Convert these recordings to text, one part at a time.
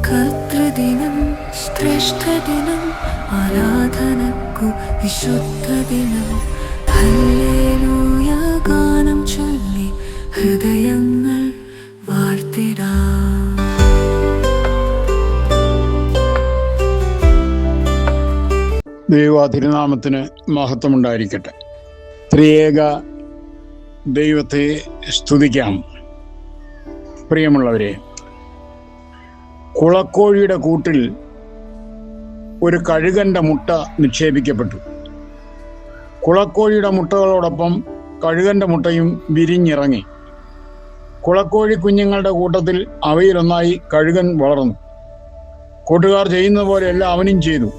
കർത്തൃദിനം, ശ്രേഷ്ഠദിനം, ആരാധനക്കു വിശുദ്ധദിനം. Hallelujah ഗാനം ചൊല്ലി ഹൃദയങ്ങൾ വാഴ്ത്തിടാം. ദൈവ തിരുനാമത്തിന് മഹത്വമുണ്ടായിരിക്കട്ടെ. ത്രിയേക ദൈവത്തെ സ്തുതിക്കാം. പ്രിയമുള്ളവരെ, കുളക്കോഴിയുടെ കൂട്ടിൽ ഒരു കഴുകന്റെ മുട്ട നിക്ഷേപിക്കപ്പെട്ടു. കുളക്കോഴിയുടെ മുട്ടകളോടൊപ്പം കഴുകന്റെ മുട്ടയും വിരിഞ്ഞിറങ്ങി. കുളക്കോഴി കുഞ്ഞുങ്ങളുടെ കൂട്ടത്തിൽ അവയിലൊന്നായി കഴുകൻ വളർന്നു. കൂട്ടുകാർ ചെയ്യുന്ന പോലെയല്ല അവനും ചെയ്തു.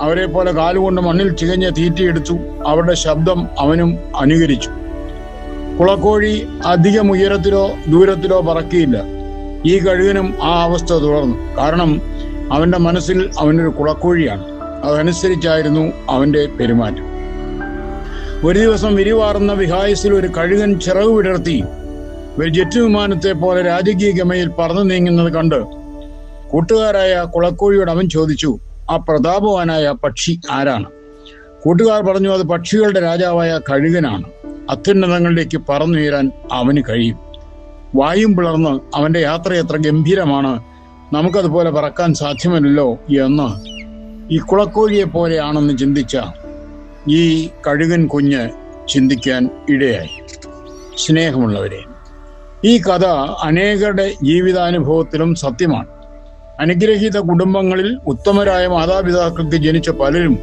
അവരെ പോലെ കാലുകൊണ്ട് മണ്ണിൽ ചികഞ്ഞ് തീറ്റിയെടുത്തു. അവരുടെ ശബ്ദം അവനും അനുകരിച്ചു. കുളക്കോഴി അധികം ഉയരത്തിലോ ദൂരത്തിലോ പറക്കിയില്ല. ഈ കഴുകനും ആ അവസ്ഥ തുടർന്നു. കാരണം അവന്റെ മനസ്സിൽ അവനൊരു കുളക്കോഴിയാണ്. അതനുസരിച്ചായിരുന്നു അവന്റെ പെരുമാറ്റം. ഒരു ദിവസം വിരിവാറുന്ന വിഹായസിൽ ഒരു കഴുകൻ ചിറകു വിടർത്തി ഒരു ജെറ്റ് വിമാനത്തെ പോലെ രാജകീയ ഗമയിൽ പറന്നു നീങ്ങുന്നത് കണ്ട് കൂട്ടുകാരായ കുളക്കോഴിയോട് അവൻ ചോദിച്ചു, ആ പ്രതാപവാനായ പക്ഷി ആരാണ്? കൂട്ടുകാർ പറഞ്ഞു, അത് പക്ഷികളുടെ രാജാവായ കഴുകനാണ്. അത്യുന്നതങ്ങളിലേക്ക് പറന്നുയരാൻ അവന് കഴിയും. വായും പിളർന്ന് അവന്റെ യാത്ര എത്ര ഗംഭീരമാണ്, നമുക്കതുപോലെ പറക്കാൻ സാധ്യമല്ലല്ലോ എന്ന് ഈ കുളക്കോഴിയെ പോലെയാണെന്ന് ചിന്തിച്ച ഈ കഴുകൻ കുഞ്ഞ് ചിന്തിക്കാൻ ഇടയായി. സ്നേഹമുള്ളവരെ, ഈ കഥ അനേകരുടെ ജീവിതാനുഭവത്തിലും സത്യമാണ്. അനുഗ്രഹീത കുടുംബങ്ങളിൽ ഉത്തമരായ മാതാപിതാക്കൾക്ക് ജനിച്ച പലരും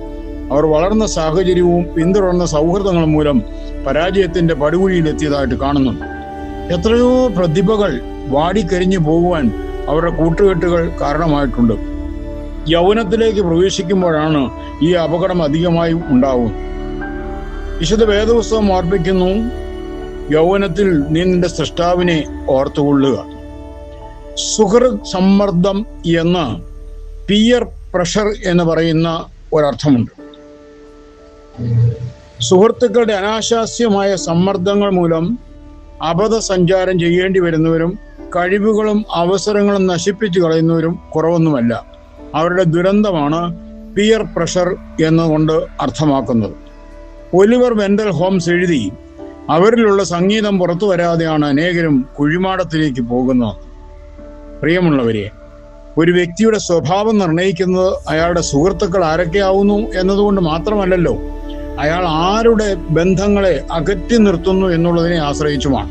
അവർ വളർന്ന സാഹചര്യവും പിന്തുടർന്ന സൗഹൃദങ്ങളും മൂലം പരാജയത്തിന്റെ പടുകുഴിയിലെത്തിയതായിട്ട് കാണുന്നുണ്ട്. എത്രയോ പ്രതിഭകൾ വാടിക്കരിഞ്ഞു പോകുവാൻ അവരുടെ കൂട്ടുകെട്ടുകൾ കാരണമായിട്ടുണ്ട്. യൗവനത്തിലേക്ക് പ്രവേശിക്കുമ്പോഴാണ് ഈ അപകടം അധികമായി ഉണ്ടാവുന്നത്. വിശുദ്ധ വേദപുസ്തകം ഓർപ്പിക്കുന്നു, യൗവനത്തിൽ നീ നിന്റെ സൃഷ്ടാവിനെ ഓർത്തുകൊള്ളുക. സുഹൃത് സമ്മർദ്ദം എന്ന് പിയർ പ്രഷർ എന്ന് പറയുന്ന ഒരർത്ഥമുണ്ട്. സുഹൃത്തുക്കളുടെ അനാശാസ്യമായ സമ്മർദ്ദങ്ങൾ മൂലം അബദ്ധസഞ്ചാരം ചെയ്യേണ്ടി വരുന്നവരും കഴിവുകളും അവസരങ്ങളും നശിപ്പിച്ചു കളയുന്നവരും കുറവൊന്നുമല്ല. അവരുടെ ദുരന്തമാണ് പിയർ പ്രഷർ എന്നുകൊണ്ട് അർത്ഥമാക്കുന്നത്. ഒലിവർ വെൻഡൽ ഹോംസ് എഴുതി, അവരിലുള്ള സംഗീതം പുറത്തു വരാതെയാണ് അനേകരും കുഴിമാടത്തിലേക്ക് പോകുന്നത്. പ്രിയമുള്ളവരെ, ഒരു വ്യക്തിയുടെ സ്വഭാവം നിർണയിക്കുന്നത് അയാളുടെ സുഹൃത്തുക്കൾ ആരൊക്കെയാവുന്നു എന്നതുകൊണ്ട് മാത്രമല്ലല്ലോ, അയാൾ ആരുടെ ബന്ധങ്ങളെ അകറ്റി നിർത്തുന്നു എന്നുള്ളതിനെ ആശ്രയിച്ചുമാണ്.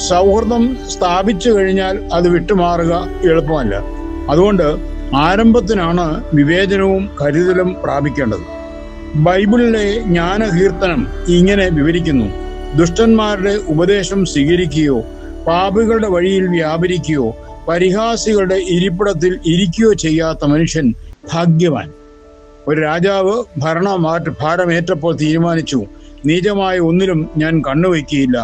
സൗഹൃദം സ്ഥാപിച്ചു കഴിഞ്ഞാൽ അത് വിട്ടുമാറുക എളുപ്പമല്ല. അതുകൊണ്ട് ആരംഭത്തിനാണ് വിവേചനവും കരുതലും പ്രാപിക്കേണ്ടത്. ബൈബിളിലെ ജ്ഞാനകീർത്തനം ഇങ്ങനെ വിവരിക്കുന്നു: ദുഷ്ടന്മാരുടെ ഉപദേശം സ്വീകരിക്കുകയോ പാപികളുടെ വഴിയിൽ വ്യാപരിക്കുകയോ പരിഹാസികളുടെ ഇരിപ്പിടത്തിൽ ഇരിക്കുകയോ ചെയ്യാത്ത മനുഷ്യൻ ഭാഗ്യവാൻ. ഒരു രാജാവ് ഭാരമേറ്റപ്പോൾ തീരുമാനിച്ചു, നീചമായ ഒന്നിലും ഞാൻ കണ്ണുവയ്ക്കുകയില്ല.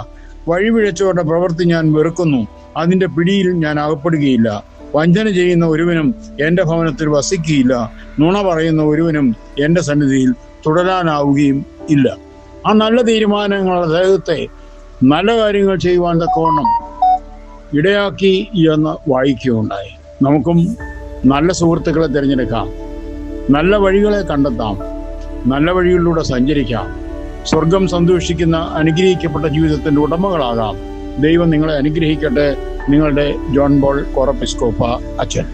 വഴിപിഴച്ചവരുടെ പ്രവൃത്തി ഞാൻ വെറുക്കുന്നു. അതിന്റെ പിടിയിൽ ഞാൻ അകപ്പെടുകയില്ല. വഞ്ചന ചെയ്യുന്ന ഒരുവനും എന്റെ ഭവനത്തിൽ വസിക്കുകയില്ല. നുണ പറയുന്ന ഒരുവനും എന്റെ സന്നിധിയിൽ തുടരാനാവുകയും ഇല്ല. ആ നല്ല തീരുമാനങ്ങളുടെ അദ്ദേഹത്തെ നല്ല കാര്യങ്ങൾ ചെയ്യുവാൻ തക്കവണ്ണം ഇടയാക്കി എന്ന് വായിക്കുകയുണ്ടായി. നമുക്കും നല്ല സുഹൃത്തുക്കളെ തിരഞ്ഞെടുക്കാം, നല്ല വഴികളെ കണ്ടെത്താം, നല്ല വഴികളിലൂടെ സഞ്ചരിക്കാം. സ്വർഗം സന്തോഷിക്കുന്ന അനുഗ്രഹിക്കപ്പെട്ട ജീവിതത്തിന്റെ ഉടമകളാകാം. ദൈവം നിങ്ങളെ അനുഗ്രഹിക്കട്ടെ. നിങ്ങളുടെ ജോൺ ബോൾ കോറപ്പിസ്കോപ്പ അച്ഛൻ.